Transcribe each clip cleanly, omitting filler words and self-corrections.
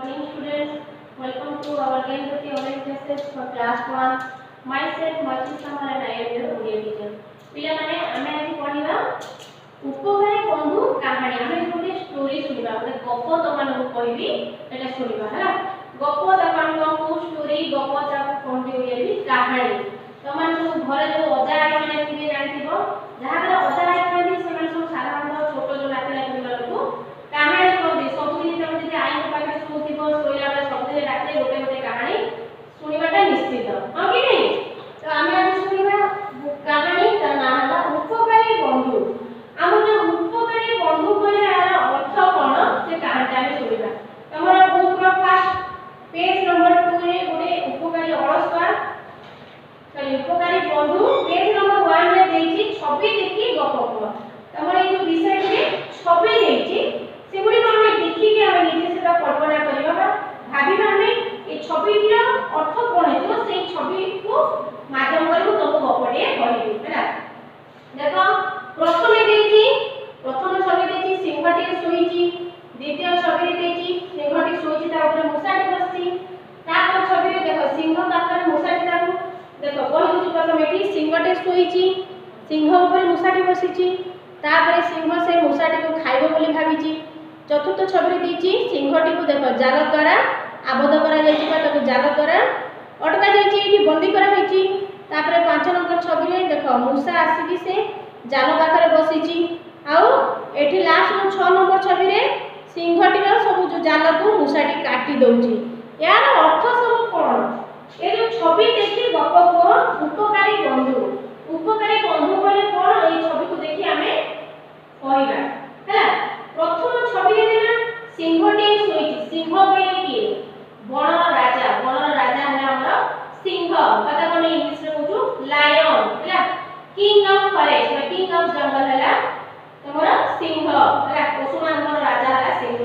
morning students. Welcome to our again the online classes for class 1. Myself Marchi Samar and I am your Odia teacher. पिला माने आमे आज पढिबा उपकारी बंधु कहानी आमे गोटे स्टोरी सुनिबा गोटे गप तमान को कहबी एटा सुनिबा हला गप तमान को स्टोरी गप ताको कोनटी होइबी कहानी तमान सब घरे जो अजा आइ माने थिबे जानथिबो जहा घर अजा आइ कहबी सेमान सब साधारण छोटो जो नाती नाती को कहानी कहबी सब दिन तम जदी आई को पाखे सुथिबो सोइला बेले सब दिन राते गोटे गोटे कहानी सुनिबाटा निश्चित हां कि नहीं तो आमे आज सुनिबा कहानी ता नाम होला उपकारी बंधु आम जो उपकारी बंधु कहले यार अर्थ कोन से कहानी आमे सुनिबा तमरा book row first page number 2 रे गोटे उपकारी अलसवा सॉरी उपकारी बंधु पेज नंबर 1 रे देछि छवि देखि गप को तमरा ए जो विषय रे छवि देछि सेगुडी हम देखि के हम निजे सेटा कल्पना करिबा भाबिबा हम ए छवि रो अर्थ कोन हेतो से छवि को माध्यम करू तो गपटे कहबी हैला देखो प्रथम देछि प्रथम छवि देछि सिंहटी सोईछि द्वितीय छवि देछि सिंहटी सोईछि ता ऊपर मुसाटी बसछि तापर छवि रे देखो सिंह पाखरे मुसाटी ताकू देखो कहि दछु प्रथम एठी सिंहटी सोईछि सिंह ऊपर मुसाटी बसिछि तापर सिंह से मुसाटी को खाइबो बोली भाबिछि चतुर्थ छवि देछि सिंहटी को देखो जाल द्वारा आबद्ध करा जायछि बा ताको जाल द्वारा अटका जायछि एठी बंदी करा होइछि तापर 5 नंबर छवि रे देखो मूसा आसीकी से जाल पाखरे बसिछि आउ एठी लास्ट नो 6 नंबर छवि रे सिंहटी रो सब जो जाल को मूसाटी काटी दउछि यार अर्थ सब कोन ए जो छवि देखि गप को उपकारी बंधु बोले कोन ए छवि को देखि हमें कहइबा हैला प्रथम छवि रे ना सिंहटी सोइछि सिंह बोले कि बनर राजा है हमरा सिंह कथा कोन इंग्लिश रे कहू लायन हैला किंग ऑफ फॉरेस्ट बा किंग ऑफ जंगल हैला तमरा सिंह हैला पशु मानकर राजा हैला सिंह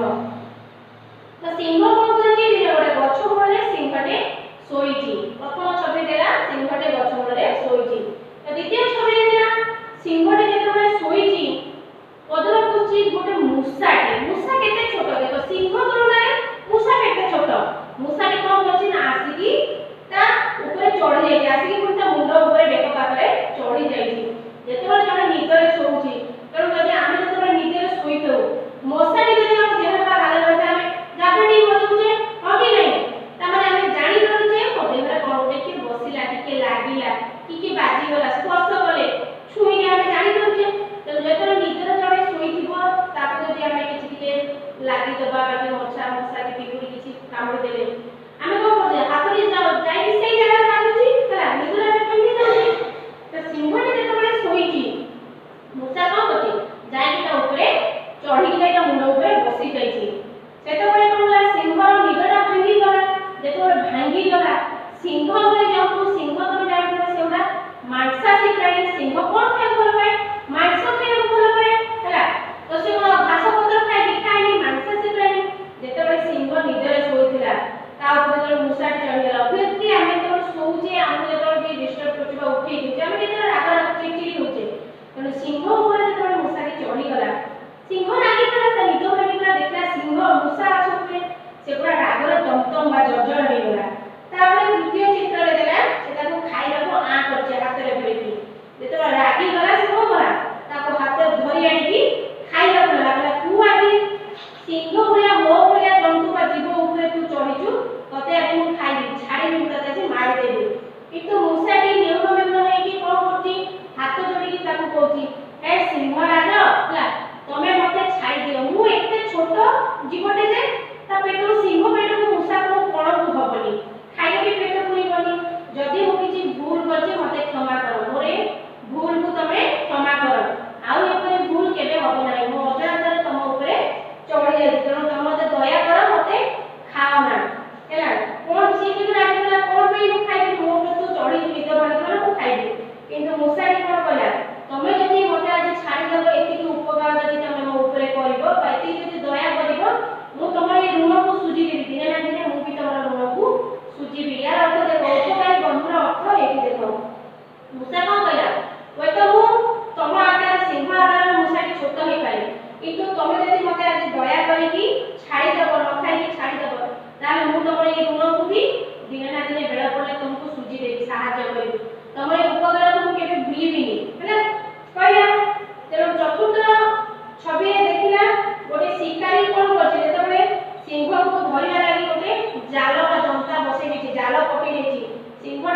तो सिंह कोन करछि जे गोटे गछ बोले सिंहटे सोइछि प्रथम छवि देला सिंहटे गछ बोले सोइछि तो द्वितीय छवि देला सिंहटे जेतबे सोइछि पदर कुछि गोटे मूसा केते छोट देखो सिंह तुलनारे मूसा केते छोट मूसाटी कोन करछि ना आसीकी ता ऊपर चढ़ी जाई आसीकी पुता मुंड ऊपर बेक पाखरे चढ़ी जाईछि जेतबे जने निदरे सोउछि तेणु जदि आमे जेतबे निदरे सोइथौ मशाटी जदि हम देह पा हाले रहता हमें जापडी बजुचे हो कि नहीं तमाने हमें जानि दउचे ओ देहरे कोन देखि बसिला टिके लागिला की बाजी गला स्पर्श कले छुई के हमें जानि दउचे तेणु जेतबे निदरे जने सोइथिबो ताको जदि हमें किछि टिके लागि दबा बाकी मछा मशा की पिकुड़ी किछि कामड़ देले हमें को करजे हाथरी जाई सेई जगह काटुची हला निदरे में ठंडी जाउची तो सिंहटी जेतबे सोइची मशा को करजे जाई ता ऊपरे चढ़ी जाई ता मुंड ऊपरे बसी जाईची सेतबे कोन ला सिंहर निदरा भांगी गला जेतबे भांगी गला सिंह बोले जाऊ सिंह तो जाई तो सेउडा मांसासी प्राणी सिंह कोन खाय भल पाए मांस खाय भल पाए हला तो से घास पत्र खाय कि खाय नि मांसासी प्राणी जेतबे सिंह निदरे सोइथिला ता ऊपर जो मुसाटी चढ़ी गला फिरती हमें तो सोउचे हम जेतबे भी डिस्टर्ब करछबा उठी दिचे हम जेतबे राग चिड़चिड़ी होचे तने सिंह ऊपर जेतबे मुसाटी चढ़ी गला सिंह रागी गला त निदो भागी गला देखला सिंह मुसा अछपे से पूरा रागर तमतम बा जर्जर हो गला तापर तृतीय चित्र रे देला सेटा को खाइला को आ करछे हाथ रे फेरकी जेतबे रागी गला से हो गला ताको हाथ धरि आनी की खाइला को लागला तू आजी सिंह भलिया मो भलिया जंतु बा जीव ऊपर तू चढ़ीचु तते आकु खाइली छाड़ी नि तते जे मारि देबी किंतु मुसाटी नेउनो मेउनो हे की कोन करती हाथ जोड़ी की ताकू कहती ए सिंह राजा हला तमे मते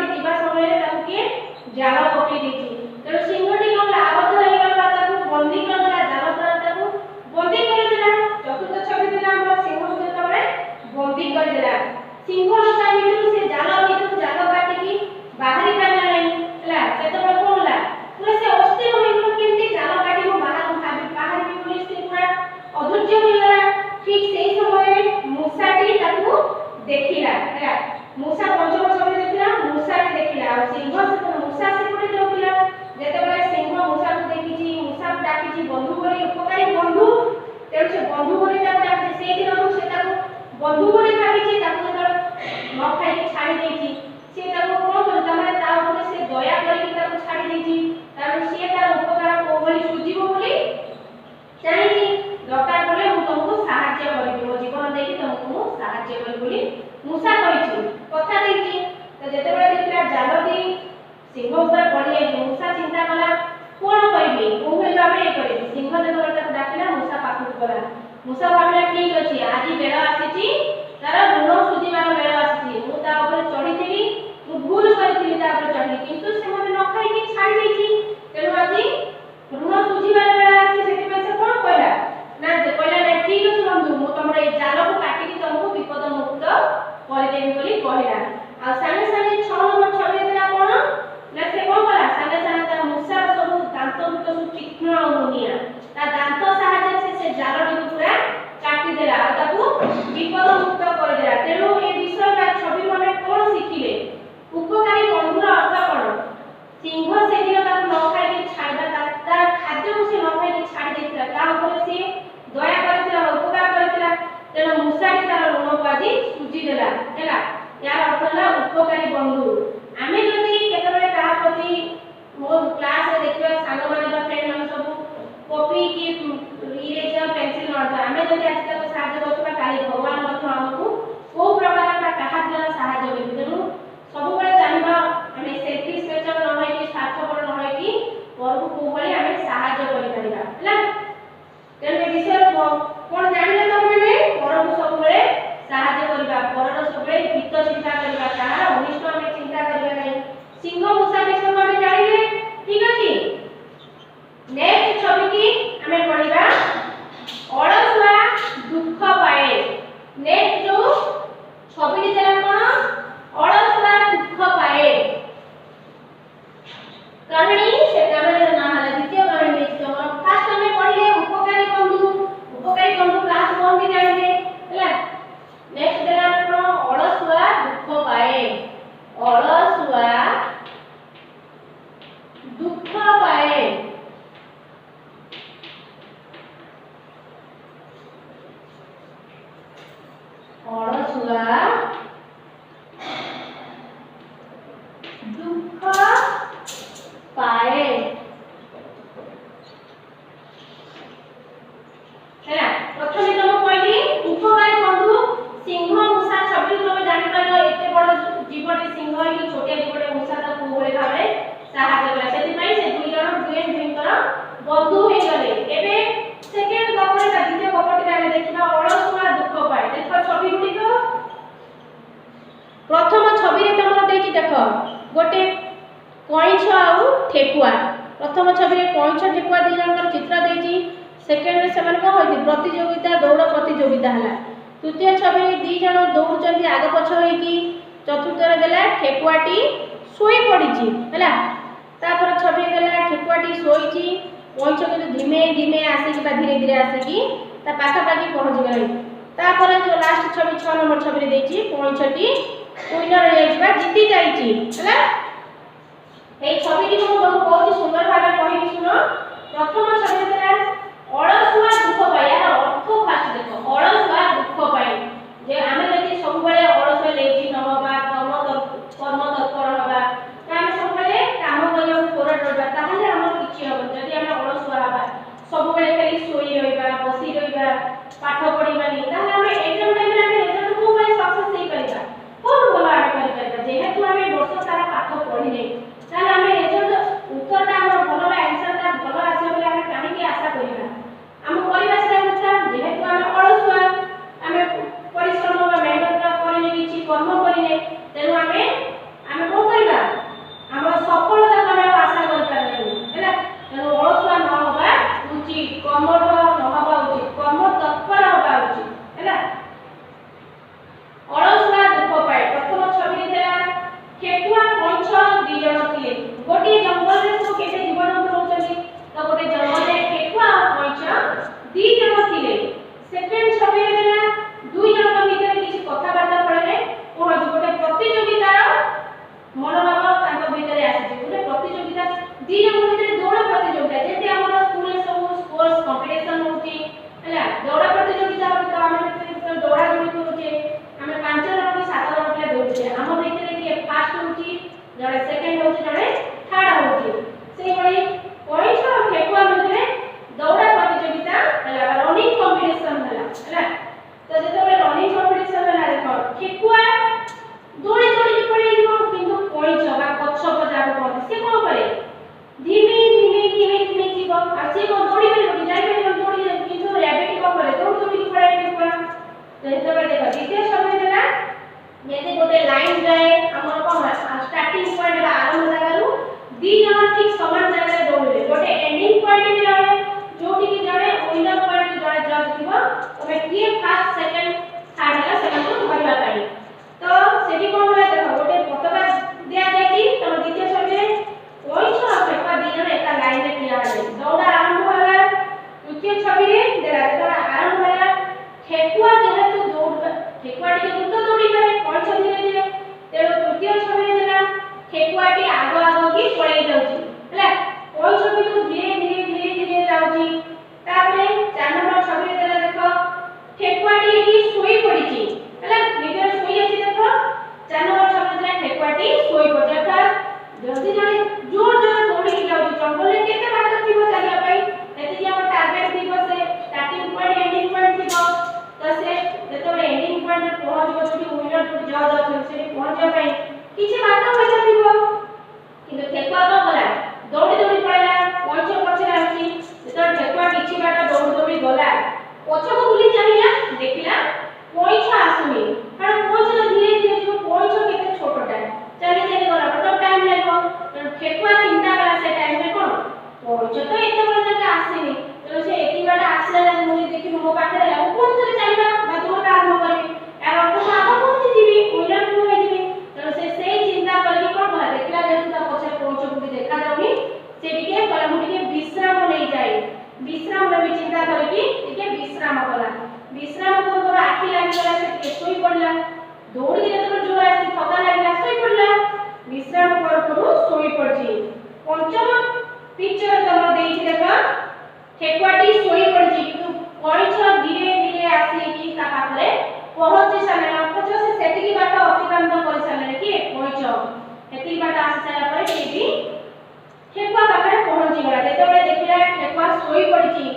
सिंहटी जीवा समय ताकू के जाल पकई देछि तेणु सिंहटी कोन आबद्ध होई गला ताकू बंदी कर देला जाल द्वारा ताकू बंदी कर देला चतुर्थ छवि देला हम सिंह को जेतबे बंदी कर देला सिंह ता भितरु से जाल भितरु जाल काटी की बाहरी पाला नै हला सेतबे कोनला पूरा से अस्थिर होई गला केमती जाल काटी को बाहर बाहर भी पुलिस से पूरा अधैर्य होई गला ठीक सेही समय मूसाटी ताकू देखिला हला मूसा पंचम छवि देखिला मूसाटी देखिला और सिंह से मूसा से पड़े जाउतिला जेतबे सिंह मूसा को देखिछि मूसा डाकिछि बंधु बोली उपकारी बंधु तेणु से बंधु बोली ताकू डाकिछि सेही दिन से ताकू बंधु बोली भाबिछि ताकू न खाई छाड़ी देछि से ताकू कोन कर तमारे ता ऊपर से दया करी ताकू छाड़ी देछि कारण से तार उपकार को बोली सुजीव बोली चाहि दरकार पड़े हम तुमको सहायता करिबो मो जीवन देखि तुमको सहायता करिबो बोली मूसा कहिछि कथा देछि तो जेतेबे देखिला जालती सिंह ऊपर पड़ी जाय मूसा चिंता कला कोन करिबे कोन भाबे करे सिंह जेतेबे ताकू डाकिला मूसा पाखु गला मूसा भाबिला ठीक अछि आजि बेला आसीछि तार ऋण सुझिबार बेला आसीछि मु ता ऊपर चढ़ीथिली मु भूल करिथिली ता ऊपर चढ़ी किंतु से मते न खाइ कि छाड़ी देछि तेनु आजि ऋण सुझिबार बेला आसीछि सेति पे से कोन कहला ना जे कहला ना ठीक अछि बंधु मु तमर ए जाल को काटी कि तुमको विपद मुक्त कर देबी बोली कहला आ संगे संगे 6 नंबर छवि देला कोन ना से कोन कहला संगे संगे तार मूसा सब दांत वित सब तीक्ष्ण मुनिया ता दांत सहायता से जाल को पूरा काटी देला आ ताकू विपद मुक्त कर देला तेनु ए विषय का छवि माने कोन सिखिले उपकारी बंधुर अर्थ कोन सिंह से दिन ताकू न खाइ कि छाड़बा तार खाद्य को से न खाइ कि छाड़ देतिला ता ऊपर से दया करतिला उपकार करतिला तेनु मूसा की तार ऋण को आदि सुझी देला हैला यार अर्थ होला उपकारी बंधु आमे जदी केतबे कहा प्रति मो क्लास रे देखिबा सांग माने फ्रेंड हम सब कॉपी की इरेजर पेंसिल न आमे जदी आज तक साहाय्य करतबा काली भगवान मथ हमकु को प्रकार का कहा द्वारा सहाय्य करिबे तेनु सब बेले चाहिबा आमे सेल्फिश नेचर न होय कि स्वार्थपर न होय कि परबु को बळे आमे सहाय्य करि परिबा हैला तेनु ए विषय कोन जानिले त माने परबु सब बेले सहाय्य करिबा परर सब बेले हित चिंता करिबा तार अनिष्ट आमे चिंता करिबा नै सिंह मूसा विषय आमे जानिले ठीक अछि नेक्स्ट छवि की हमें पढ़िबा अलसुआ दुख पाए नेक्स्ट जो छवि देला कोन अलसुआ दुख पाए कहानी से कहानी ना हला द्वितीय कहानी में तो फर्स्ट हमें पढ़िले उपकारी बंधु क्लास 1 भी जानिले हला नेक्स्ट देला कोन अलसुआ दुख पाए अलसुआ दुख पाए अलसुआ दुख पाए हैला प्रथमे तुम कहली उपकारी बंधु सिंह मूसा छवि तुम जानि पालो एते बड़ जीवटे सिंह कि छोटे जीवटे मूसा त कोबळे भाबे सहायता कला सेति पई से दुई जण दुएन दुईकर बंधु हे गले एबे सेकेंड गपरे का द्वितीय गपटी आमे देखिबा अलसुआ दुख पाए देखो छवि गुडी को प्रथम छवि रे तमरो देछि देखो गोटे कइछ आउ ठेकुआ प्रथम छवि रे कइछ ठेकुआ दी जणकर चित्र देछि सेकेंड रे समान को होइति प्रतियोगिता दौड़ प्रतियोगिता हला तृतीय छवि रे दी जण दौड़चंती आग पछ होई कि चतुर्थ रे देला ठेकुआटी सोई पडिछि हला तापर छवि देला ठेकुआटी सोईछि कइछ के धीमे धीमे आसी कि धीरे धीरे आसी कि ता पाखा पाखी पहुंच गई तापर जो लास्ट छवि 6 नंबर छवि रे देछि कइछटी विनर हो जाइबा जीती जाइछि हला ए छविटी को बहुत सुंदर भाबे कहि सुनो प्रथम छवि देला अलसुआ दुख पाए यार अर्थ फास्ट देखो अलसुआ दुख पाए जे आमे जति सब बेले अलसुआ लेछि न होबा कर्म तत्पर होबा आमे सब बेले काम करियो कोरा डरबा ताहले हमर किछि होबो जति आमे अलसुआ होबा सब बेले खाली सोई रहबा बसी रहबा पाठ पढिबा नि ताहले आमे एग्जाम टाइम रे आमे रिजल्ट को भाई सक्सेस हे परिबा कोन बोला आमे करि परिबा जेहेतु आमे वर्ष सारा पाठ पढिले ताहले आमे रिजल्ट उत्तरटा हमर भलो आंसरटा भलो आसे बोले आमे काहे की आशा करिबा हम परिवेश रे उठा जेहेतु आमे अलसुआ आमे परिश्रम जड़े सेकंड होची जड़े थर्ड होची से बड़ी कइछ और ठेकुआ मध्ये दौड़ा प्रतियोगिता हला रनिंग कंपटीशन हला तो जते बड़े रनिंग कंपटीशन हला देखो ठेकुआ दौड़ी दौड़ी के पड़े जीवो किंतु कइछ बा कच्छ बजाब पड़े से को करे धीमे धीमे धीमे धीमे जीवो आ से को दौड़ी पे जाई पे दौड़ी किंतु रैबिट को करे दौड़ दौड़ी के पड़े ठेकुआ तो जते बड़े देखो द्वितीय समय देला यदि गोटे लाइन जाए हमर कोन स्टार्टिंग पॉइंट बा आरंभ जगह दी जण ठीक समान जगह दौड़ले गोटे एंडिंग पॉइंट भी रहे जोटी की जड़े विनर पॉइंट जड़े जज थिबो तबे किए फर्स्ट सेकंड थर्ड हला सेकंड को भरिबा पाई तो सेठी कोन होला देखो गोटे पताका दिया जायछि तो द्वितीय समय कोइ छ पेपा दी जण एका लाइन रे किया है दौड़ा आरंभ होला तृतीय छवि रे देला दौड़ा आरंभ होला ठेकुआ जेहेतु दौड़ ठेकुआ टी द्रुत दौड़ी पारे कोइ छ धीरे धीरे तेरो तृतीय छवि रे देला ठेकुआ टी आगो आगो की पळै जाउछि हला कोइ छवि तो धीरे धीरे धीरे धीरे जाउछि तापरे 4 नंबर छवि रे देला देखो ठेकुआ टी की सोई पड़िछि हला निजर सोई अछि देखो 4 नंबर छवि रे ठेकुआ टी सोई पड़ि अर्थात जल्दी जल्दी जोर जोर दौड़ी जाउछि जंगल रे केते बाट थिबो चलिया पई एति हमर टारगेट थिबो से स्टार्टिंग पॉइंट एंडिंग पॉइंट थिबो तो से जेतबे एंडिंग पॉइंट रे पहुंचबो जोटी विनर जोटी जाओ जाओ से पहुंचबा पई किछि बाट होइता थिबो किंतु ठेकुआ को गला दौड़ी दौड़ी पळला कोइछ पछरे आछि जेतबे ठेकुआ किछि बाट दौड़ी दौड़ी गला पछको बुली चाहिला देखिला कोइछ आसुनी कारण कोइछ धीरे धीरे जो कोइछ केते छोटटा चली चली गला तो टाइम लागो ठेकुआ चिंता कला से टाइम में कोन कोइछ तो एते बड़ जगह आसीनी तो से एति बाट आसला मुई देखि मो पाखरे ला कोन करे चलीबा बा दौड़ आरंभ करबी यार तो आगो पहुंची जीवी विनर को होई जीवी तो से चिंता करके कोन भला देखला जेतु ता पछे कोइछ बुटी देखा जाउनी से टिके कला मुटी विश्राम नै जाय विश्राम में भी चिंता करके टिके विश्राम कला विश्राम को तोर आखी लागि गला से सोई पड़ला दौड़ी दे तो जोर आसी थका लागला सोई पड़ला विश्राम करू सोई पड़ची पंचम पिक्चर तम देइछि देखा ठेकुआटी सोई पड़ची किंतु कोइछ धीरे धीरे आसी की ता पाखरे पहुंची साले अथच से सेटिकी बाट अतिक्रांत कर साले कि कोइछ एति बाट आसी साला परे सेठी ठेकुआ पाखरे पहुंची गला जेतबे देखिला ठेकुआ सोई पड़ची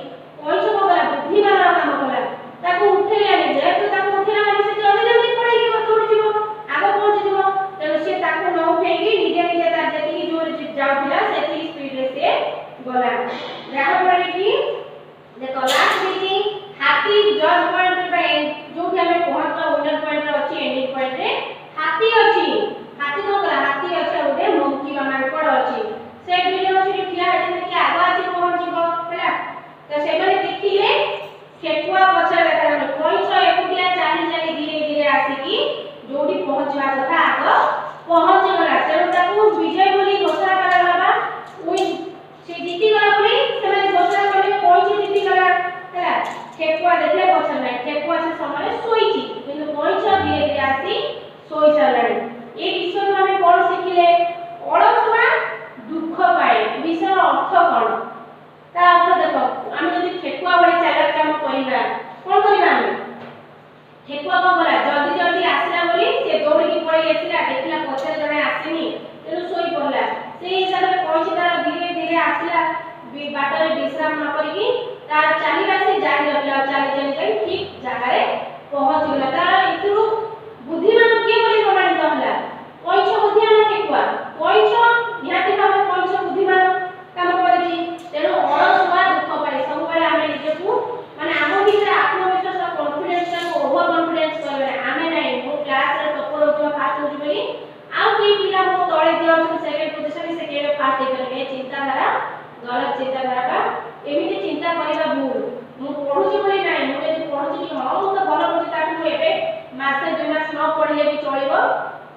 कोइछ को गला बुद्धिमान काम कला ताको उठेला नै जेतु ताको उठेला नै से जल्दी जल्दी पड़े कि दौड़ जीवो आगो पहुंची जीवो तेनो से ताको न उठेगी निजे निजे तार जेति जोर जाउतिला सेति स्पीड रे से गला राम पड़े कि देखो लास्ट मीटिंग हाथी जज पॉइंट पे जो कि हमें पहुंचला विनर पॉइंट रे अछि एंडिंग पॉइंट रे हाथी अछि हाथी को गला हाथी अछि ओडे मंकी बा मांकड़ अछि से वीडियो से किया है कि आगो आसी पहुंचीबो हैला तो से माने देखिले ठेकुआ पछरे देखा जाने कोइछ एकुटिया चाली चाली धीरे धीरे आसी की जोडी पहुंचवा कथा आगो पहुंच गला तेरो ताकू विजय बोली घोषणा करा बाबा ओइ से जीती गला बोली से माने घोषणा करले कोइछ जीती गला हैला ठेकुआ देखले पछर नै ठेकुआ से समय सोईची किंतु कोइछ धीरे धीरे आसी सोई सालानी ए विषय में हम कोन सिखिले अलसुआ दुख पाए विषय अर्थ कोन ता अर्थ देखो हम यदि ठेकुआ बड़ी चालक काम करिबा कोन करिबा हम ठेकुआ को गला जल्दी जल्दी आसीला बोली से दौड़ी की पड़ी आसीला देखला पछरे जने आसीनी तेनु सोई पड़ला से हिसाब रे कोइछ तार धीरे धीरे आसीला बाटरे विश्राम न करिकी तार चालीबा से जारी रखला चाली चाली कई ठीक जगह रे पहुंच गला तार इतरु बुद्धिमान के बोली प्रमाणित होला कोइछ बुद्धिमान ठेकुआ कोइछ निहाती भाबे कोइछ बुद्धिमान काम करिछि तेनु अलसुआ दुख पाए सब बेले आमे निजकु माने आमो भितर आत्मविश्वास कॉन्फिडेंस को ओवर कॉन्फिडेंस करबे आमे नै मो क्लास रे टॉपर होतो फास्ट होजी बोली आउ के पिला मो तळे जे अछि सेकंड पोजीशन से के फास्ट करबे चिंता धारा गलत चिंता धारा का एमिति चिंता करिबा भूल मो पढुची बोली नै मो जे पढुची कि हां मो तो भलो पढुची ताकू मो एबे मासे दुई मास न पढिले भी चलिबो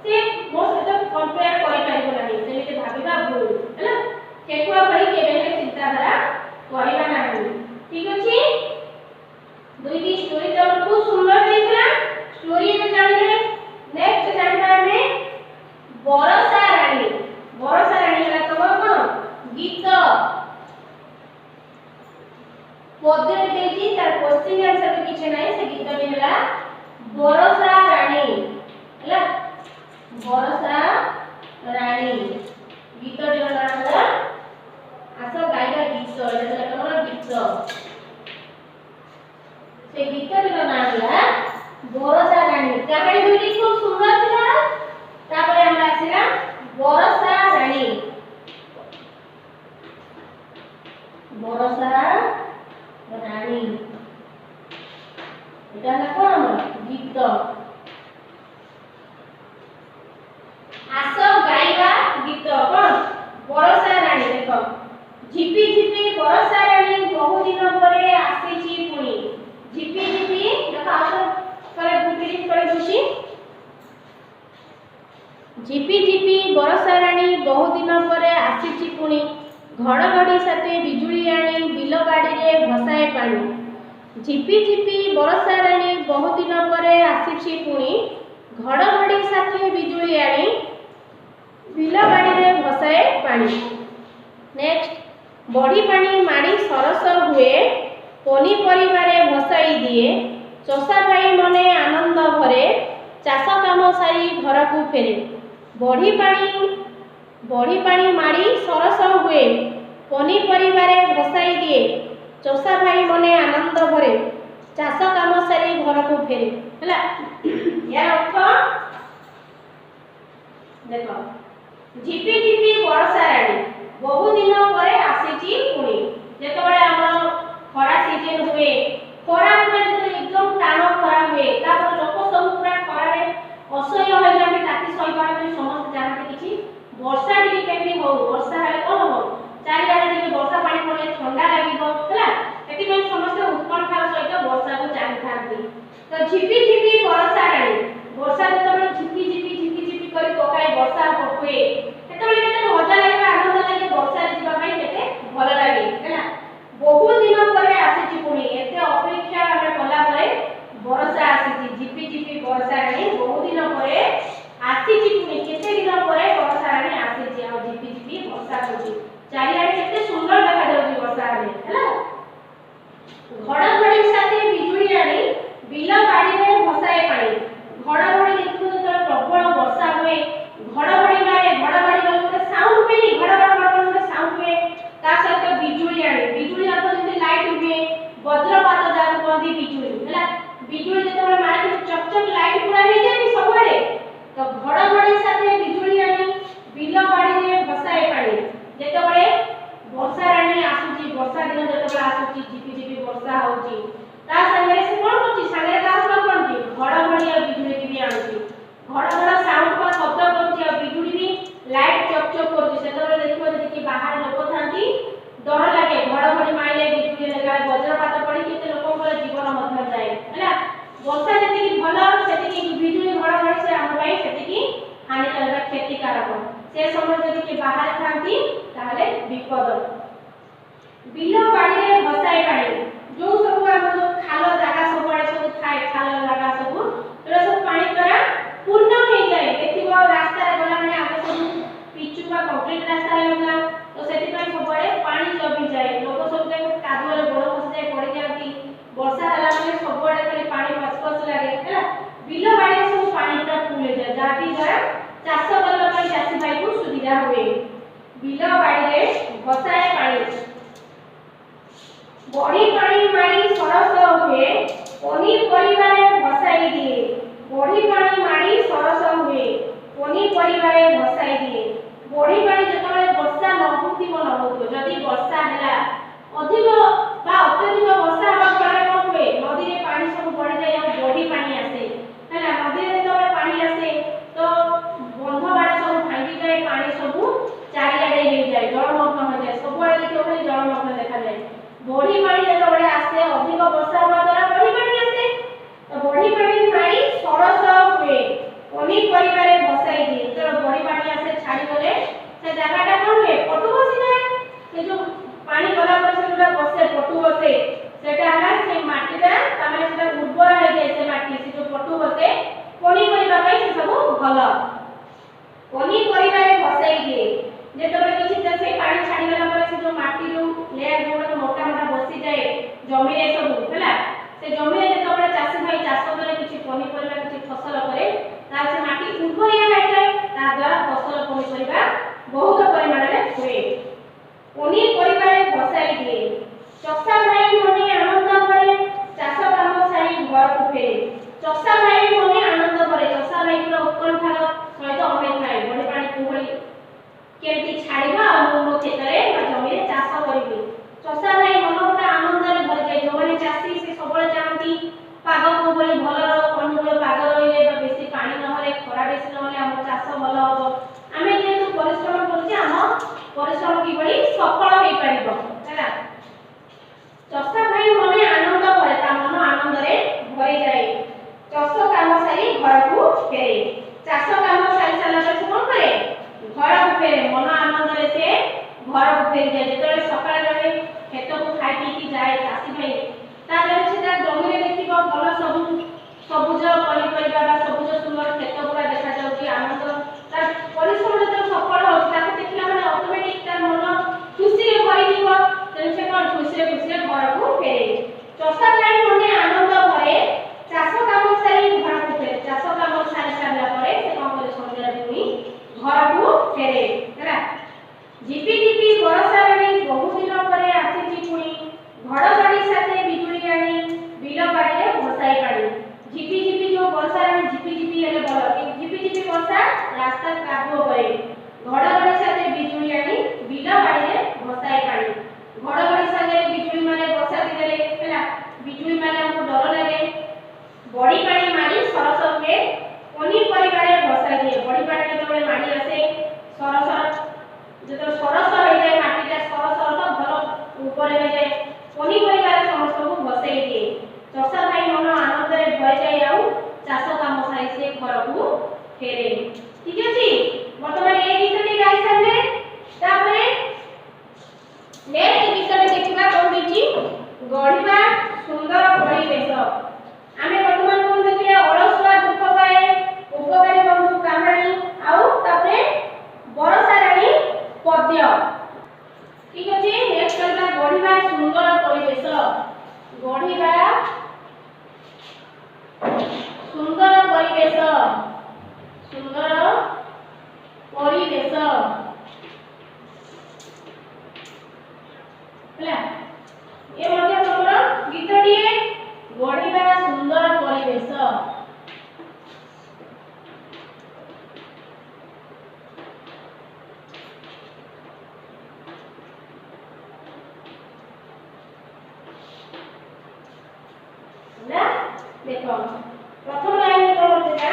से मो सहित कंपेयर करि पारिबो नाही सेमिति भाबिबा भूल हैला ठेकुआ पढि केबे हे चिंता धारा करिबा नाही ठीक अछि दुईटी स्टोरी तो खूब सुंदर देखला स्टोरी में जानिले नेक्स्ट जानबा में बरसा रानी हला तमर कोन गीत पद्य देजी तार क्वेश्चन आंसर भी किछ नै से गीत में हला बरसा रानी हला बरसा रानी रानी कहानी दुईटी खूब सुंदर थिला तापर हमरा आसीला बरसा रानी बरसा रानी এটা হলো কোন গীত आस गाइबा गीत कोन बरसा रानी देखो झिपी झिपी बरसा रानी बहु दिन परे आसीची पुणी झिपी झिपी देखो आसो करे बुटी करे दुशी झिपी झिपी बरसा रानी बहु दिन परे आसीची पुणी घड़घड़ी साथे बिजुली आनी बिल बाड़ी रे भसाए पानी झिपी झिपी बरसा रानी बहु दिन परे आसीची पुणी घड़घड़ी साथे बिजुली आनी बिल बाड़ी रे भसाए पानी नेक्स्ट बड़ी पानी माड़ी सरस हुए पनी परिवारे भसाई दिए चषा भाई मने आनंद भरे चाष काम सारी घर को फेरे बड़ी पानी माड़ी सरस हुए पनी परिवारे भसाई दिए चषा भाई मने आनंद भरे चाष काम सारी घर को फेरे हला यार अर्थ देखो झिपी झिपी बरसा रानी बहु दिन परे आसीची पुणी जेतबेले हमर खरा सीजन हुए खरा हुए एकदम टाण खरा हुए तापर लोक सब पूरा खरा रे असह्य हो जाबे ताकि सही पारे समस्त जानते किछि वर्षा टिके केमि हो वर्षा हेले कोन हो चारि आडे टिके वर्षा पानी पड़े ठंडा लागिबो हला एति में समस्त उत्कंठार सहित वर्षा को चाहि थांती तो झिपी झिपी बरसा रानी वर्षा जेतबेले झिपी झिपी करी पकाय वर्षा हुए एतबेले केते मजा लागे आनंद लागे वर्षा जीवा पई केते भल लागे हैना बहु दिन परे आसीची पुणी एते अपेक्षा हमें कला परे वर्षा आसीची झिपी झिपी वर्षा रानी बहु दिन परे आसीची पुणी केते दिन परे वर्षा रानी आसीची आ झिपी झिपी वर्षा होची चारि आडे केते सुंदर देखा जाउची वर्षा रानी हैला घड़घड़ी साथे बिजुली आनी बिल बाड़ी रे भसाए पानी घड़घड़ी देखु तो प्रबल वर्षा हुए घड़घड़ी मारे घड़घड़ी गोटे साउंड हुए घड़घड़ गोटे साउंड हुए ता सहित बिजुली आनी बिजुली अर्थ जति लाइट हुए वज्रपात जाको कहती बिजुली हैला बिजुली जेतबे मारे चकचक लाइट पूरा हे जाय सबडे तो घड़घड़ी साथे बिजुली आनी बिल बाड़ी रे भसाए पानी जेतबे वर्षा रानी आसुची वर्षा दिन जेतबे आसुची झिपी झिपी वर्षा होची ता संगे से कोन होची संगे का कोन घड़घड़ी आ बिजुली भी आउची घड़घड़ साउंड का शब्द करछि आ बिजुली भी लाइट चकचक करछि सेतबे देखिबो कि बाहर लोक थांती डर लागे घड़घड़ी माइले बिजुली लगा वज्रपात पड़ी केते लोकक जीवन मध्य जाए हैला वर्षा जति कि भलो सेति कि बिजुली घड़घड़ी से हम भाई सेति कि हानिकारक क्षतिकारक से समय जति कि बाहर थांती ताले विपद बिल बाड़ी रे भसाए पानी जो सब हम खाल जागा सब आड़े सब थाए खाल जागा सब तोरा सब पानी द्वारा पूर्ण हो जाए देखिबो रास्ता रे गला माने आगे सब पिचु का कंक्रीट रास्ता लगला तो सेति पय सब आड़े पानी जमी जाए लोक सब के कादुआ रे गोड़ फस जाए पड़ी जाती वर्षा हला माने सब आड़े खाली पानी पचपच लागे हैला बिल बाड़ी रे सब पानी पूरा फुल हो जाए जाति द्वारा चाष करला पय चासी भाई को सुविधा हुए बिल बाड़ी रे भसाए पानी बड़ी पानी मारी सरस हुए पनी परिवारे भसाई दिए बड़ी पानी मारी सरस हुए पनी परिवारे भसाई दिए बड़ी पानी जेतबे वर्षा नहुतिबो जदि वर्षा हैला अधिक बा अत्यधिक वर्षा हवा फल कोन हुए नदी रे पानी सब बढ़ी जाय आ बड़ी पानी आसे हैला नदी रे जेतबे पानी आसे तो बंध बाड़ सब भांगी जाय पानी सब चारि आडे हे जाय जलमग्न हो जाय सब आडे देखो खाली जलमग्न देखा जाय बड़ी पानी जेतबे आसे अधिक वर्षा हवा द्वारा बड़ी पानी आसे तो बड़ी पानी मारी सरस हुए पनी परिवारे भसाई दिए तो बड़ी पानी आसे छाड़ी गले से जगहटा कोन हुए पटु बसी जाए से जो पानी गला पर से पूरा बसे पटु बसे सेटा हला से माटीटा तमाने सेटा उर्वर हो जाए से माटी से जो पटु बसे पनी परिवा पई से सब भलो पनी परिवारे भसाई दिए जेतबे किछि से पानी छाड़ी गला पर से जो माटी जो लेयर जो मोटा मोटा बसी जाए जमी रे सब हैला से जमी रे जेतबे चासी भाई चाष करे किछि पनी परिवा किछि फसल करे ता से माटी उर्वरिया हो जाए ता द्वारा फसल पनी परिवा बहुत परिमाण रे हुए पनी परिवारे भसाई दिए चषा भाई मने आनंद करे चाष काम सारी घर को फेरे चषा भाई मने ଚାଷ କାମ ସାରି ସାରିଲା ପରେ ସେ କଣ କରେ ଘରକୁ ଫେରେ ମନ ଆନନ୍ଦରେ ସେ ଘରକୁ ଫେରିଯାଏ ଯେତେବେଳେ ସକାଳେ ଜଣେ କ୍ଷେତକୁ ଖାଇ ପିଇକି ଯାଏ ଚାଷୀ ଭାଇ ତାହେଲେ ସେ ତା ଜମିରେ ଦେଖିବ ଭଲ ସବୁ ସବୁଜ ପନିପରିବା ବା ସବୁଜ ସୁନ୍ଦର କ୍ଷେତ ଗୁଡ଼ା ଦେଖାଯାଉଛି ଆନନ୍ଦ ତାର ପରିଶ୍ରମ ଯେତେବେଳେ ସଫଳ ହେଉଛି ତାକୁ ଦେଖିଲା ମାନେ ଅଟୋମେଟିକ ତା ମନ ଖୁସିରେ ଭରିଯିବ ତେଣୁ ସେ କଣ ଖୁସିରେ ଘରକୁ ଫେରେ ଚଷା ଭାଇ ମନେ ଆନନ୍ଦ ଭରେ ଚାଷ କାମ ସାରି ଘରକୁ ଫେରେ ଚାଷ କାମ ସାରି ସାରିଲା ପରେ ସେ କଣ କରେ ସନ୍ଧ୍ୟାରେ ପୁଣି ଘରକୁ ଫେରେ ହେଲା ଝିପି ଝିପି ବର୍ଷା ରାଣୀ ବହୁ ଦିନ ପରେ ଆସିଛି ପୁଣି ଘଡ଼ଘଡ଼ି ସାଥେ ବିଜୁଳି ଆଣି ବିଲ ବାଡ଼ିରେ ଭସାଇ ପାଣି ଝିପି ଝିପି जो वर्षा रानी ଝିପି ଝିପି ହେଲେ ଭଲ ଝିପି ଝିପି ବର୍ଷା ରାସ୍ତା କାଦୁଅ କରେ ଘଡ଼ଘଡ଼ି ସାଥେ ବିଜୁଳି ଆଣି ବିଲ ବାଡ଼ିରେ ଭସାଇ ପାଣି ଘଡ଼ଘଡ଼ି ସାଙ୍ଗରେ ବିଜୁଳି ମାରେ ବର୍ଷା ଦିନରେ ହେଲା ବିଜୁଳି ମାରେ ଆମକୁ ଡର ଲାଗେ ବଢି ପାଣି ମାରି ସରସ ହୁଏ ପନିପରିବାରେ ଭସାଇ ଦିଏ ବଢି ପାଣି ଯେତେବେଳେ ମାଡ଼ି ଆସେ ସରସ ଯେତେବେଳେ ସରସ ହେଇଯାଏ ମାଟିଟା ସରସ ତ ଭଲ ଉପରେ ହେଇଯାଏ ପନିପରିବାରେ ସମସ୍ତଙ୍କୁ ଭସାଇ ଦିଏ ଚଷା ଭାଇ ମନ ଆନନ୍ଦରେ ଭରିଯାଏ ଆଉ ଚାଷ କାମ ସାରି ସେ ଘରକୁ ଫେରେ ଠିକ ଅଛି ବର୍ତ୍ତମାନ ଏ ଗୀତଟି ଗାଇ ସାରିଲେ ତାପରେ ନେକ୍ସଟ ଗୀତଟି ଦେଖିବା କଣ ଦେଇଛି ଗଢିବା ସୁନ୍ଦର ପରିବେଶ ଆମେ ବର୍ତ୍ତମାନ କଣ ଦେଖିଲେ ଅଳସୁଆ ଦୁଃଖ ପାଏ ଉପକାରୀ ବନ୍ଧୁ କାହାଣୀ ଆଉ ତାପରେ ବର୍ଷା ରାଣୀ ପଦ୍ୟ ठीक अछि नेक्स्ट करबा गढ़िबा सुंदर परिवेश गढ़िबा सुंदर परिवेश ହେଲା ए मध्ये तमर गीतटिए गढ़िबा सुंदर परिवेश देखो प्रथम लाइन कोन होता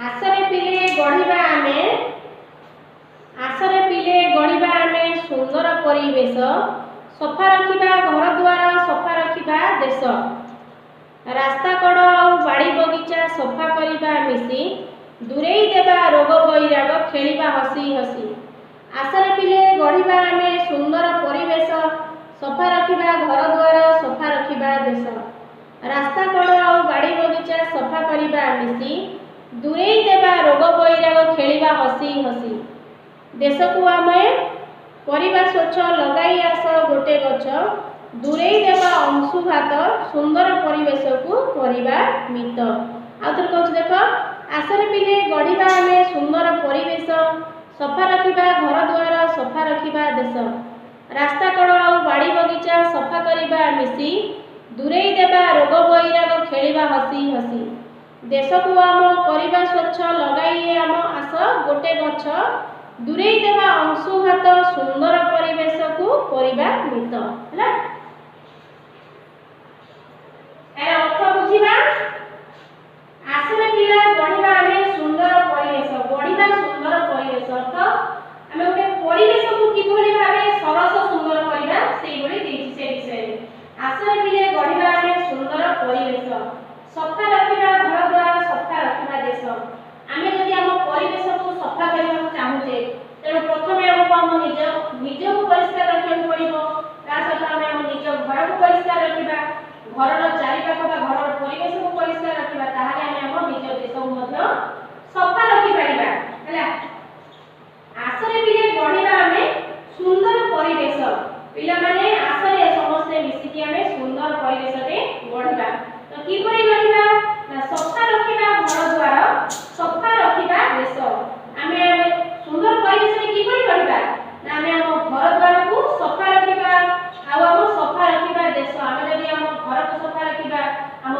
आसरे पिले गढ़िबा आमे सुंदर परिवेश सफा रखिबा घर द्वार सफा रखिबा देश रास्ता कड़ और बाड़ी बगीचा सफा करिबा मिसी दूरेई देबा रोग बैराग खेलिबा हसी हसी आसरे पिले गढ़िबा आमे सुंदर परिवेश सफा रखिबा घर द्वार सफा रखिबा देश रास्ता कड़ और बाड़ी बगीचा सफा करिबा मिसी दूरेई देबा रोग बैराग खेलिबा हसी हसी देश को आमे परिबा स्वच्छ लगाई आस गोटे गछ दूरेई देबा अंशुघात सुंदर परिवेश को करिबा मित आउथर कहू देख आसरे पिले गढ़िबा आमे सुंदर परिवेश सफा रखिबा घर द्वार सफा रखिबा देश रास्ता कड़ और बाड़ी बगीचा सफा करिबा मिसी दूरेई देबा रोग बैराग खेलिबा हसी हसी देश को आम परिबा स्वच्छ लगाई आम आस गोटे गछ दूरेई देबा अंशुघात सुंदर परिवेश को करिबा मित हैला ए अर्थ बुझिबा आसरे पिला गढ़िबा आमे सुंदर परिवेश गढ़िबा सुंदर परिवेश अर्थ आमे गोटे परिवेश को किभली भाबे सरस सुंदर करिबा सेई भली देछि से विषय आसरे पिले गढ़िबा आमे सुंदर परिवेश सफा रखिबा घर द्वार सफा रखिबा देश आमे जदि हम परिवेश को सफा करबा चाहूचे तेणु प्रथमे हमको हम निज को परिष्कार रखिबा पड़िबो ता सहित आमे हम निज घर को परिष्कार रखिबा घर चारि पाख बा घर परिवेश को परिष्कार रखिबा ताहाले आमे हम निज देश को मध्य सफा रखि पारिबा हैला आसरे पिले गढ़िबा आमे सुंदर परिवेश पिला माने आसरे समस्त मिसी कि आमे सुंदर परिवेश रे गढ़िबा तो की परि गढ़िबा ना सफा रखिबा घर द्वार सफा रखिबा देश आमे सुंदर परिवेश रे की परि गढ़िबा ना आमे हम घर द्वार को सफा रखिबा आ हम सफा रखिबा देश आमे जदि हम घर को सफा रखिबा हम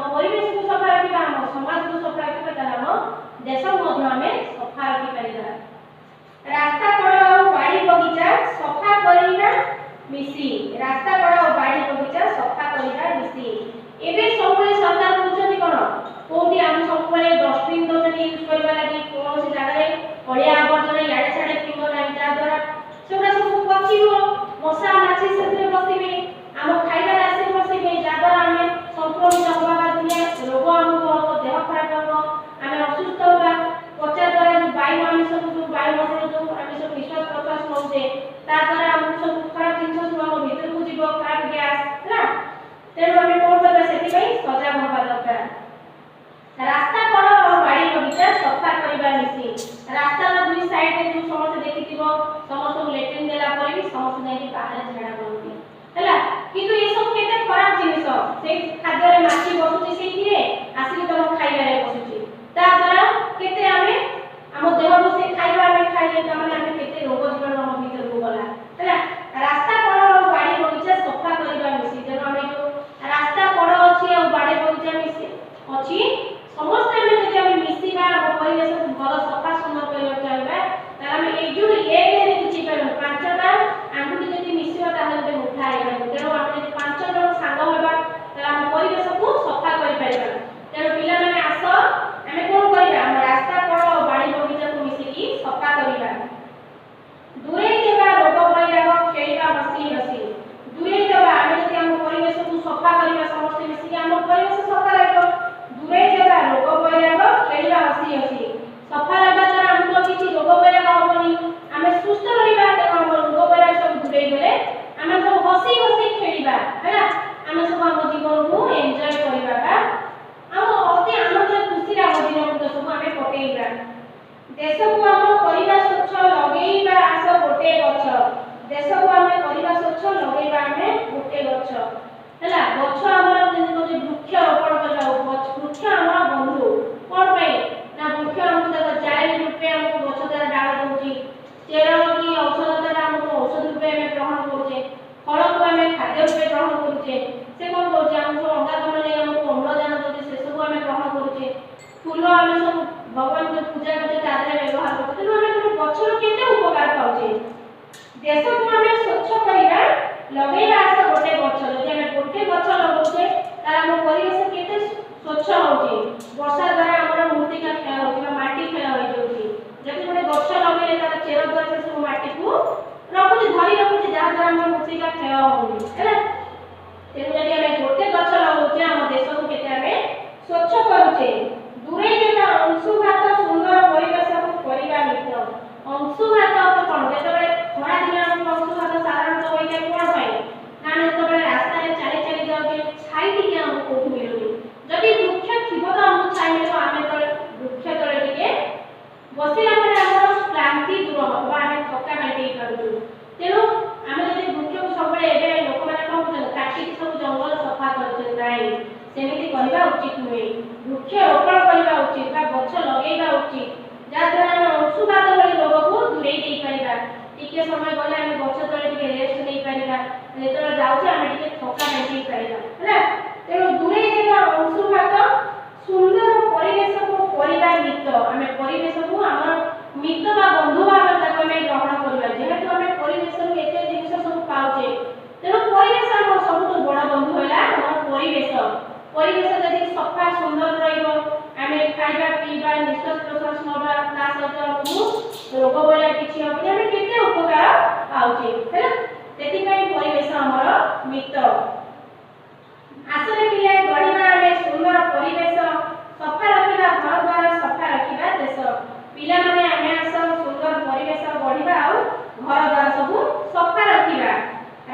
जो समस्त देखिथिबो समस्त लेट्रिन देला पर भी समस्त नहीं बाहर झाड़ा करती हैला किंतु ये सब केते खराब जिनिस से खाद्य रे माछी बसुची सेथिरे आसी तम खाइबा रे बसुची ता द्वारा केते आमे हम देह को से खाइबा में खाइले त माने आमे केते रोग जीवन हम भीतर को गला हैला रास्ता कोन बाड़ी बगीचा सफा करबा मिसी जन आमे जो रास्ता कोन अछि और बाड़ी बगीचा मिसी अछि समस्त आमे जदि आमे मिसीबा परिवेश को भल सफा सुंदर करबा चाहबा त आमे एकजुट एक रे किछि करब पांचटा आंगुठी जदि मिसिबा ताले गोटे मुठा आइबा तेरो आमे जदि पांच जन सांग होबा त आमे परिवेश को सफा करि पाइबा तेरो पिला माने आस आमे कोन करबा हम रास्ता कोन बाड़ी बगीचा को मिसी की सफा करबा दूरे देबा रोग बैराग खेलबा हसी हसी दूरे देबा आमे जदि हम परिवेश को सफा करबा समस्त मिसी की हम परिवेश सफा रहबो दूरे देबा रोग बैराग खेलबा हसी हसी सफा रहबा द्वारा हमको किछि रोग बैराग होबनी आमे सुस्थ रहबा त हम रोग बैराग सब दूरे गले आमे सब हसी हसी खेलबा हैला आमे सब हम जीवन को एन्जॉय करबा का हम अति आनंद खुशी रा जीवन को सब आमे पटेइबा देश को हम करिबा स्वच्छ लगेइबा आस गोटे गछ देश को हम करिबा स्वच्छ लगेइबा आमे गोटे गछ हैला गछ हमर जे वृक्ष रोपण करबा वृक्ष हमर बंधु कोन पे ना वृक्ष हमको देखो जाय रूपे हमको गछ द्वारा डाल दोची चेर की औषध द्वारा हमको औषध रूपे में ग्रहण करछे फल को हमें खाद्य रूपे ग्रहण करछे से कोन करछे हमको अंगारकाम्ल ले हमको अम्लजान दोचे से सब हमें ग्रहण करछे फूल हमें सब भगवान को पूजा करते तादरे व्यवहार करते तो हमें कोन गछर केते उपकार पाउछे देश को हमें स्वच्छ करिबा लगेइबा आस गोटे गछ जदि हमें गोटे गछ लगाउछे तार हम परिवेश केते स्वच्छ होउछे वर्षा द्वारा हमर मृत्तिका क्षय होउछे माटी क्षय होई जाउछे जदि गोटे गछ लगेले तार चेर द्वारा से सब माटी को रखुछे धरि रखुछे जा द्वारा हमर मृत्तिका क्षय होउनी हैला तेनु जदि हमें गोटे गछ लगाउछे हम देश को केते हमें स्वच्छ करूछे दूरे जेता अंशुघात सुंदर परिवेश को करिबा मित्र अंशुघात तो कोन जेतबे खरा दिन हम अंशुघात साधारण तो होई जाय कोन पाई ना जेतबे रास्ता रे चली चली जाउछे छाई टिके हम कोठु मिलुनी जदि वृक्ष थिबो तो हम छाई मिलो आमे तो वृक्ष तळे टिके बसिला परे हमर क्लांति दूर होबा आमे थका मेटि करूछु तेनु आमे जदि वृक्ष को सबले एबे लोक माने कोन काटी सब जंगल सफा करछे नाही सेमिति करिबा उचित नुहे वृक्ष रोपण करिबा उचित बा गछ लगेइबा उचित जा द्वारा हम अंशुघात भली रोग को दूरेई देई परिबा टिके समय गले हम गछ तळे टिके रेस्ट नेई परिबा जेतरा जाउछे हम टिके थका नेई परिबा हैला तेनो दूरेई देबा अंशुघात सुंदर परिवेश को परिबा मित्र हमें परिवेश को हमर मित्र बा बंधु भाव तक हमें ग्रहण करिबा जेहेतु हमें परिवेश रो एते जिनिस सब पाउछे तेनो परिवेश हमर सबटु बड़ बंधु होला हमर परिवेश जदि सफा सुंदर रहिबो आमे खाइबा पीबा निश्वास प्रश्वास नबा ता सहित हमहु रोग बला किछि होबनी आमे केते उपकार पाउछे हैला तेति पई परिवेश हमर मित्र आसले पिले गढिबा आमे सुंदर परिवेश सफा रखिबा घर द्वारा सफा रखिबा देश पिला माने आमे आस सुंदर परिवेश गढिबा आ घर द्वारा सब सफा रखिबा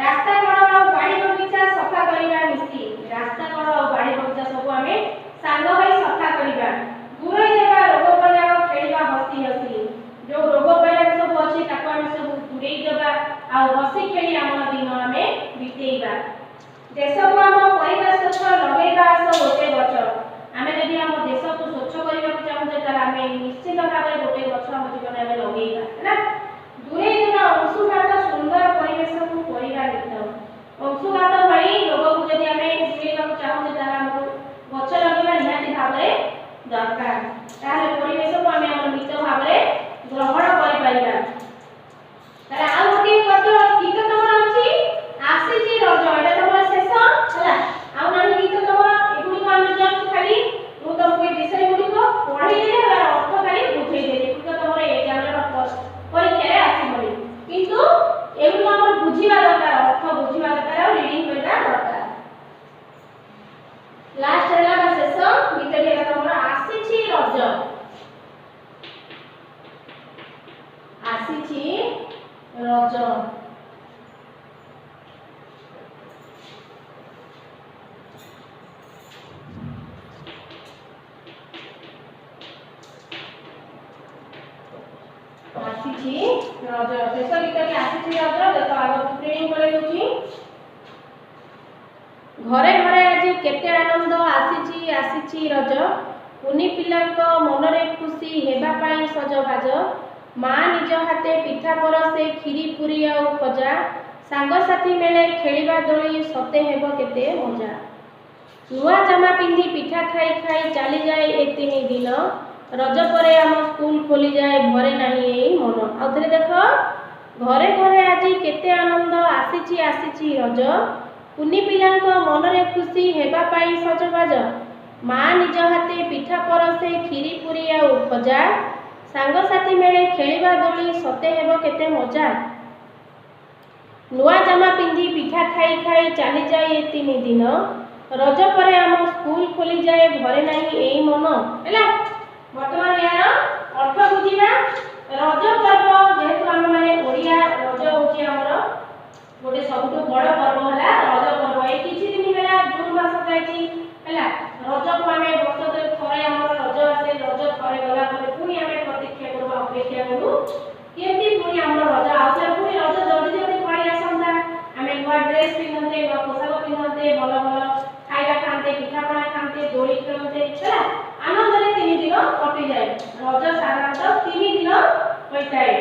रास्ता कोन आ बाड़ी बगीचा सफा करिबा मिसी रास्ता कोन आ बाड़ी बगीचा सब हमें सांग होई सफा करिबा दूरे देबा रोग बैराग खेलबा हसी हसी जो रोग बैराग सब अछि ताको हमें सब दूरे देबा आ हसी खेली हमर दिन हमें बितेइबा देश को हम परिवेश स्वच्छ लगेइबा आस गोटे गछ आमे जदि हम देश को स्वच्छ करिबा चाहू जे तार हमें निश्चित भाबरे गोटे गछ हम जीवन में लगेइबा हैला दूरे देबा अंशुघात सुंदर परिवेश को करिबा मित्र अंशुघात भली रोग को जदि हमें दूरेइबा चाहू जे तार हमको गछ लगेइबा निहाती भाबरे दरकार ताले परिवेश को हमें हमर मित्र भाबरे ग्रहण करि परिबा ताले आ गोटे पत्र गीत तमरा अछि आसीची रज एटा तमरा शेष हला आ नानी गीत तमरा एगुडी को हम जस्ट खाली मु तुमको विषय गुडी को पढी देले और अर्थ खाली बुझाई देले एगुडी तमरा एग्जाम रे परीक्षा रे आसीबनी किंतु एगुडी हमर बुझिबा दरकार अर्थ बुझिबा दरकार और रीडिंग करबा दरकार लास्ट हला बा शेष गीत रे तमरा आसीची रज आसीछि रज शेष गीत के आसीछि रज देखो आगो प्रिंट करे होछि घरे घरे आज केते आनंद आसीछि आसीछि रज कुनी पिलांक मनरे खुशी हेबा पाई सजबाज माँ निज हाथे पिठा परसे खीरी पुरी आउ खजा सांग साथी मेले खेलिबा दोली सते हेबो केते मजा नुआ जामा पिंधी पिठा खाई खाई चली जाए ए 3 दिन रज परे आम स्कूल खोली जाए भरे नाही एई मन आउथरे देखो घरे घरे आज केते आनंद आसीछि आसीछि रज कुनी पिलांक मनरे खुशी हेबा पाई सजबाज माँ निज हाथे पिठा परसे खीरी पुरी आउ खजा सांग साथी मेले खेलिबा दोली सते हेबो केते मजा नुआ जामा पिंधी पिठा खाई खाई चली जाए ए 3 दिन रज परे आम स्कूल खोली जाए घरे नाही एई मन हैला वर्तमान यार अर्थ बुझिबा रज पर्व जेहेतु हम माने ओडिया रज होची हमर गोटे सबटु बड़ पर्व हला रज पर्व ए किछि दिन हला जून मास जाईची हैला रज को आमे वर्ष थरे हमर रज आसे रज थरे गला परे पुनी आमे प्रतीक्षा करबा अपेक्षा करू केमती पुनी हमर रज आसे पुनी रज जल्दी जल्दी पड़ी आसंता आमे नवा ड्रेस पिनते नवा पोशाक पिनते भलो भलो खाइबा खाते पिठा पଣା खाते दोली खेलते हैला आनंद रे 3 दिन कटि जाए रज साधारणतः 3 दिन होइताए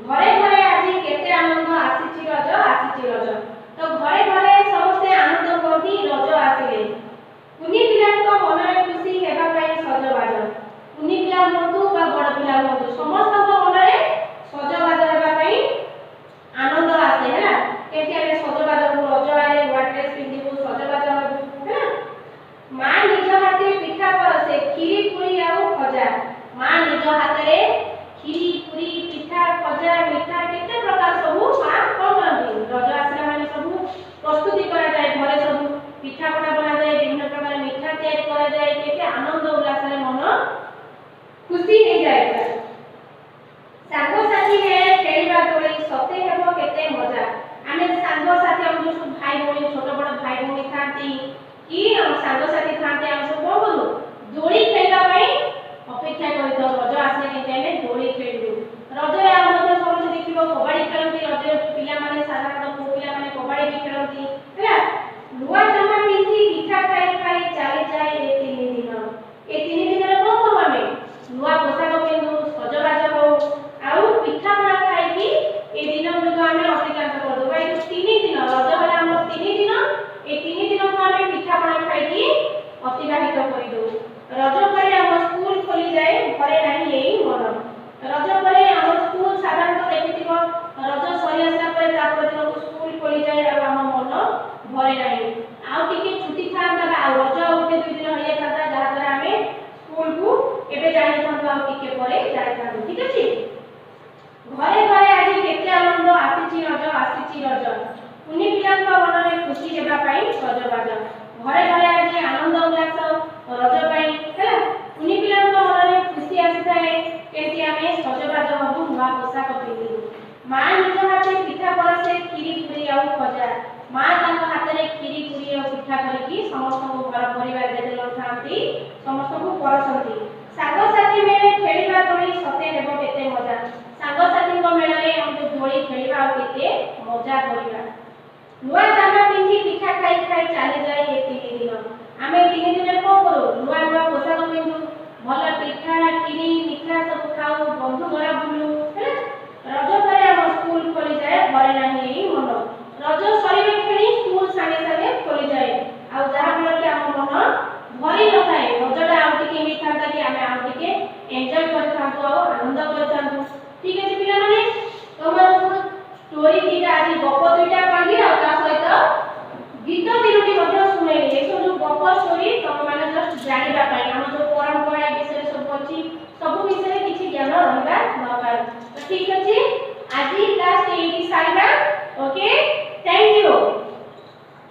घरे घरे आज केते आनंद आसीछि रज तो घरे घरे समस्ते आनंद करती रज आसिले कुनी पिलांक मनरे खुशी हेबा पाई सजबाज कुनी पिला हुंतु बा बड़ पिला हुंतु समस्त मनरे सजबाज हेबा पाई आनंद आसे हैला केते आमे सजबाज को रज आले नवा ड्रेस पिंदिबु सजबाज हबु हैला माँ निज हाथे पिठा परसे खीरी पुरी आउ खजा माँ निज हाथे खीरी पुरी पिठा खजा मिठा केते प्रकार सबु माँ कोन करंती रज आसला माने सबु प्रस्तुति करा जाय घरे सबु पिठा पଣା बना जाय विभिन्न प्रकार मिठा तैयार करा जाय केते आनंद उल्लास रे मन खुशी हे जाय सांगो साथी में खेलिबा दोली सते हेबो केते मजा आमे सांगो साथी हम जो सब भाई बहिनी छोट बड़ भाई बहिनी थांती कि हम सांगो साथी थांते हम सब को बोलू दोली खेलिबा पई अपेक्षा करितो रज आसे केते आमे दोली खेलिबु रज रे हम मते सब देखिबो कबड्डी खेलंती रज पिला माने साधारण को पिला माने कबड्डी भी खेलंती हैला नुआ जामा पिंधी पिठा खाई खाई चली जाए ए 3 दिन ए 3 दिन रे कोन करबा में नुआ पोशाक पिंधु सजबाज हो आउ पिठा पଣା खाई कि ए दिन जो आमे अतिक्रांत कर दो भाई 3 दिन रज हला हम 3 दिन ए 3 दिन को आमे पिठा पଣା खाई कि अतिबाहित करि दो रज परे हम स्कूल खोली जाए घरे नाही एई मन रज परे हम स्कूल साधारणतः देखिथिबो रज सरी आसा परे तापर दिन स्कूल खोली जाए आ हम मन घरे नाही आउ टिके छुट्टी थांता बा रज उठे 2 दिन हलिया थांता जहा द्वारा हमें स्कूल को एबे जाई थांतो आउ टिके परे जाई थांतो ठीक अछि घरे घरे आज केते आनंद आसीछि रज कुनी पिलांक मनरे खुशी हेबा पाई सजबाज घरे घरे आज आनंद उल्लास रज पाई हैला कुनी पिलांक मनरे खुशी आसीताए केते आमे सजबाज हबु नवा पोशाक पिंदिबु माँ निज हाथे पिठा परसे खीरी पुरी आउ खजा माँ तांक हाथे खीरी पुरी आउ पिठा करकी समस्त को घर परिवार जेते लोक थांती समस्त को परसंती सांग साथी मेले खेलिबा दोली सते हेबो केते मजा सांग साथी को मेले हम जो दोली खेलिबा आ केते मजा करिबा नुआ जामा पिंधी पिठा खाई खाई चली जाए ए 3 दिन आमे 3 दिन रे को करू नुआ नुआ पोशाक पिंधु भल पिठा खीरी मिठा सब खाऊ बंधु घर बुलू हैला रज परे हम स्कूल खोली जाए घरे नाही एई मन रज सरीबे खेली स्कूल सागे सागे खोली जाए आ जहा फल के हम मन भरी न थाए रजटा आउ टिके मी थांता कि आमे आउ टिके एन्जॉय करथांतो आ आनंद करथांतो ठीक अछि पिला माने तमर स्टोरी दीटा आज गप दुईटा पढी आ ता सहित गीत तीनोटी मध्य सुनेली ए सब जो गप स्टोरी तम माने जस्ट जानिबा पई